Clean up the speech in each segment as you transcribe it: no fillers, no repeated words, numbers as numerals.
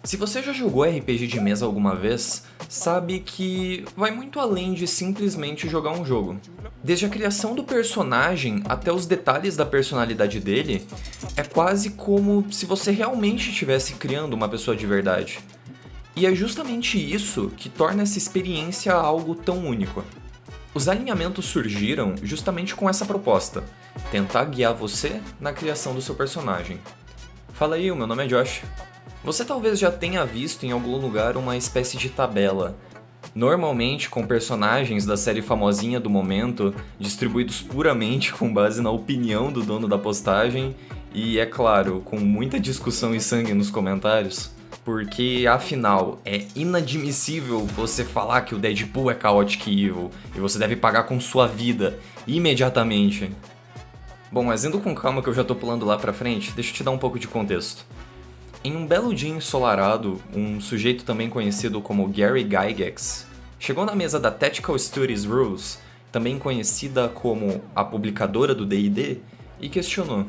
Se você já jogou RPG de mesa alguma vez, sabe que vai muito além de simplesmente jogar um jogo. Desde a criação do personagem até os detalhes da personalidade dele, é quase como se você realmente estivesse criando uma pessoa de verdade. E é justamente isso que torna essa experiência algo tão único. Os alinhamentos surgiram justamente com essa proposta: tentar guiar você na criação do seu personagem. Fala aí, o meu nome é Josh. Você talvez já tenha visto em algum lugar uma espécie de tabela, normalmente com personagens da série famosinha do momento, distribuídos puramente com base na opinião do dono da postagem e, é claro, com muita discussão e sangue nos comentários. Porque, afinal, é inadmissível você falar que o Deadpool é Chaotic Evil e você deve pagar com sua vida imediatamente. Bom, mas indo com calma que eu já tô pulando lá pra frente, deixa eu te dar um pouco de contexto. Em um belo dia ensolarado, um sujeito também conhecido como Gary Gygax chegou na mesa da Tactical Studies Rules, também conhecida como a publicadora do D&D, e questionou: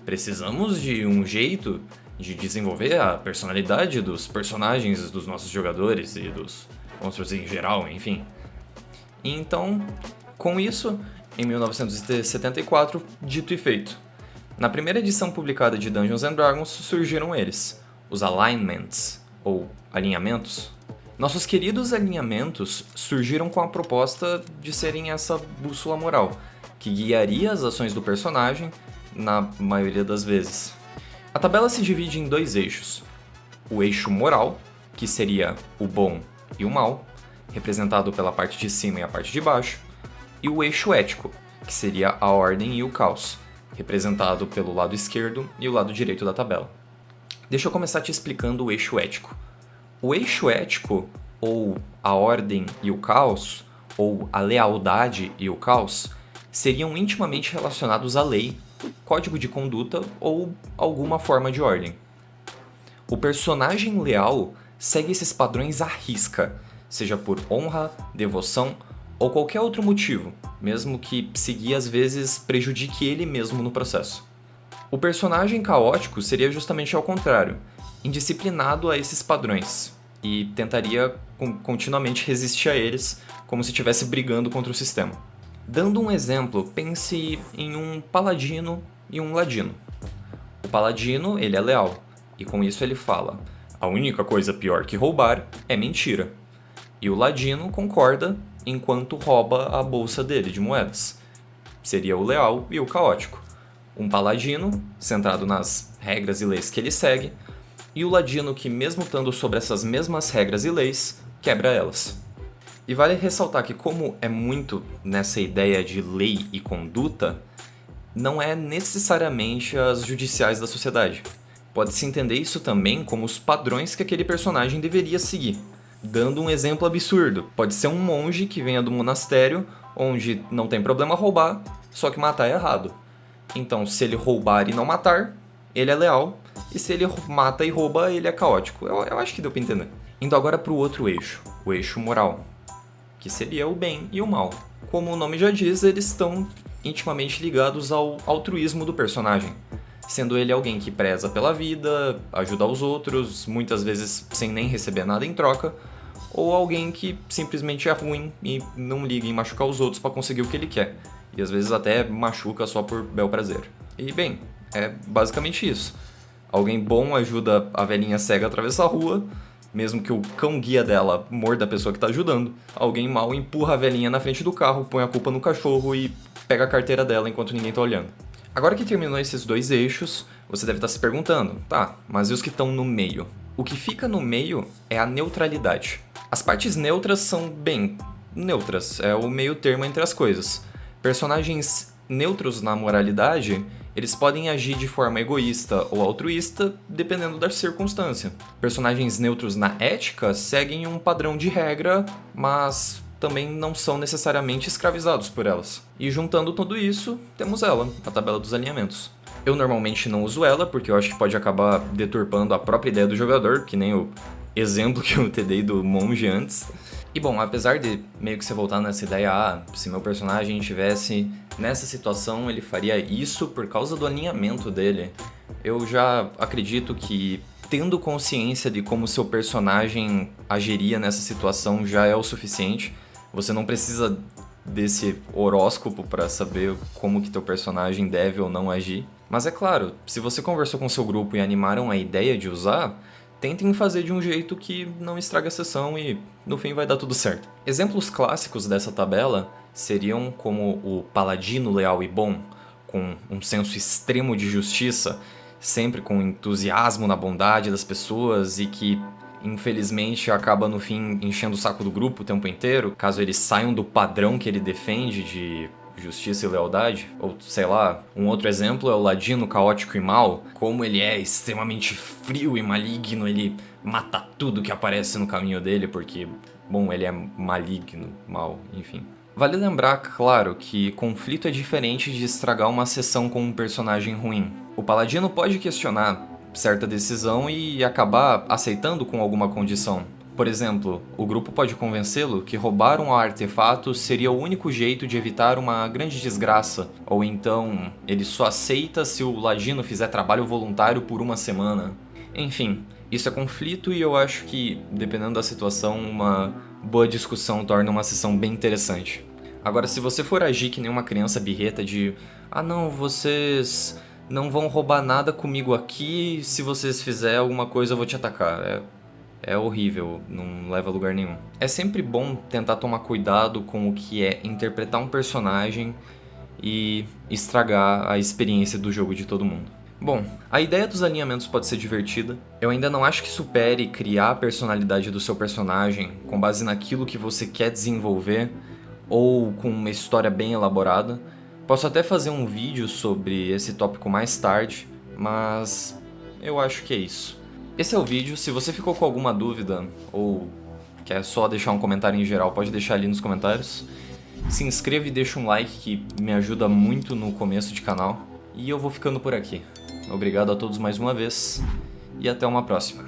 precisamos de um jeito de desenvolver a personalidade dos personagens dos nossos jogadores e dos monstros em geral, enfim. E então, com isso, em 1974, dito e feito. Na primeira edição publicada de Dungeons and Dragons surgiram eles, os Alignments, ou alinhamentos. Nossos queridos alinhamentos surgiram com a proposta de serem essa bússola moral, que guiaria as ações do personagem, na maioria das vezes. A tabela se divide em dois eixos: o eixo moral, que seria o bom e o mal, representado pela parte de cima e a parte de baixo, e o eixo ético, que seria a ordem e o caos, representado pelo lado esquerdo e o lado direito da tabela. Deixa eu começar te explicando o eixo ético. O eixo ético, ou a ordem e o caos, ou a lealdade e o caos, seriam intimamente relacionados à lei, código de conduta ou alguma forma de ordem. O personagem leal segue esses padrões à risca, seja por honra, devoção ou qualquer outro motivo, mesmo que seguir às vezes prejudique ele mesmo no processo. O personagem caótico seria justamente ao contrário, indisciplinado a esses padrões, e tentaria continuamente resistir a eles, como se estivesse brigando contra o sistema. Dando um exemplo, pense em um paladino e um ladino. O paladino, ele é leal, e com isso ele fala: a única coisa pior que roubar é mentira. E o ladino concorda enquanto rouba a bolsa dele de moedas. Seria o leal e o caótico. Um paladino, centrado nas regras e leis que ele segue, e o ladino que, mesmo estando sobre essas mesmas regras e leis, quebra elas. E vale ressaltar que, como é muito nessa ideia de lei e conduta, não é necessariamente as judiciais da sociedade. Pode-se entender isso também como os padrões que aquele personagem deveria seguir. Dando um exemplo absurdo, pode ser um monge que venha do monastério, onde não tem problema roubar, só que matar é errado. Então, se ele roubar e não matar, ele é leal, e se ele mata e rouba, ele é caótico. Eu acho que deu pra entender. Indo agora pro outro eixo, o eixo moral, que seria o bem e o mal. Como o nome já diz, eles estão intimamente ligados ao altruísmo do personagem, sendo ele alguém que preza pela vida, ajuda os outros, muitas vezes sem nem receber nada em troca, ou alguém que simplesmente é ruim e não liga em machucar os outros para conseguir o que ele quer, e às vezes até machuca só por bel prazer. E bem, é basicamente isso. Alguém bom ajuda a velhinha cega a atravessar a rua, mesmo que o cão-guia dela morda a pessoa que tá ajudando. Alguém mal empurra a velhinha na frente do carro, põe a culpa no cachorro e pega a carteira dela enquanto ninguém tá olhando. Agora que terminou esses dois eixos, você deve estar se perguntando: tá, mas e os que estão no meio? O que fica no meio é a neutralidade. As partes neutras são, bem, neutras, é o meio termo entre as coisas. Personagens neutros na moralidade, eles podem agir de forma egoísta ou altruísta, dependendo da circunstância. Personagens neutros na ética seguem um padrão de regra, mas também não são necessariamente escravizados por elas. E juntando tudo isso, temos ela, a tabela dos alinhamentos. Eu normalmente não uso ela, porque eu acho que pode acabar deturpando a própria ideia do jogador, que nem o exemplo que eu te dei do monge antes. E bom, apesar de meio que você voltar nessa ideia, se meu personagem estivesse nessa situação, ele faria isso por causa do alinhamento dele, eu já acredito que tendo consciência de como seu personagem agiria nessa situação já é o suficiente. Você não precisa desse horóscopo para saber como que teu personagem deve ou não agir. Mas é claro, se você conversou com seu grupo e animaram a ideia de usar, tentem fazer de um jeito que não estrague a sessão e no fim vai dar tudo certo. Exemplos clássicos dessa tabela seriam como o paladino leal e bom, com um senso extremo de justiça, sempre com entusiasmo na bondade das pessoas e que infelizmente acaba no fim enchendo o saco do grupo o tempo inteiro, caso eles saiam do padrão que ele defende de justiça e lealdade. Ou, sei lá, um outro exemplo é o ladino caótico e mau. Como ele é extremamente frio e maligno, ele mata tudo que aparece no caminho dele, porque, bom, ele é maligno, mau, enfim. Vale lembrar, claro, que conflito é diferente de estragar uma sessão com um personagem ruim. O paladino pode questionar certa decisão e acabar aceitando com alguma condição. Por exemplo, o grupo pode convencê-lo que roubar um artefato seria o único jeito de evitar uma grande desgraça, ou então ele só aceita se o ladino fizer trabalho voluntário por uma semana. Enfim, isso é conflito e eu acho que, dependendo da situação, uma boa discussão torna uma sessão bem interessante. Agora, se você for agir que nem uma criança birreta de não, vocês não vão roubar nada comigo aqui, se vocês fizerem alguma coisa eu vou te atacar. É horrível, não leva a lugar nenhum. É sempre bom tentar tomar cuidado com o que é interpretar um personagem e estragar a experiência do jogo de todo mundo. Bom, a ideia dos alinhamentos pode ser divertida. Eu ainda não acho que supere criar a personalidade do seu personagem com base naquilo que você quer desenvolver ou com uma história bem elaborada. Posso até fazer um vídeo sobre esse tópico mais tarde, mas eu acho que é isso. Esse é o vídeo. Se você ficou com alguma dúvida ou quer só deixar um comentário em geral, pode deixar ali nos comentários. Se inscreva e deixa um like que me ajuda muito no começo de canal. E eu vou ficando por aqui. Obrigado a todos mais uma vez e até uma próxima.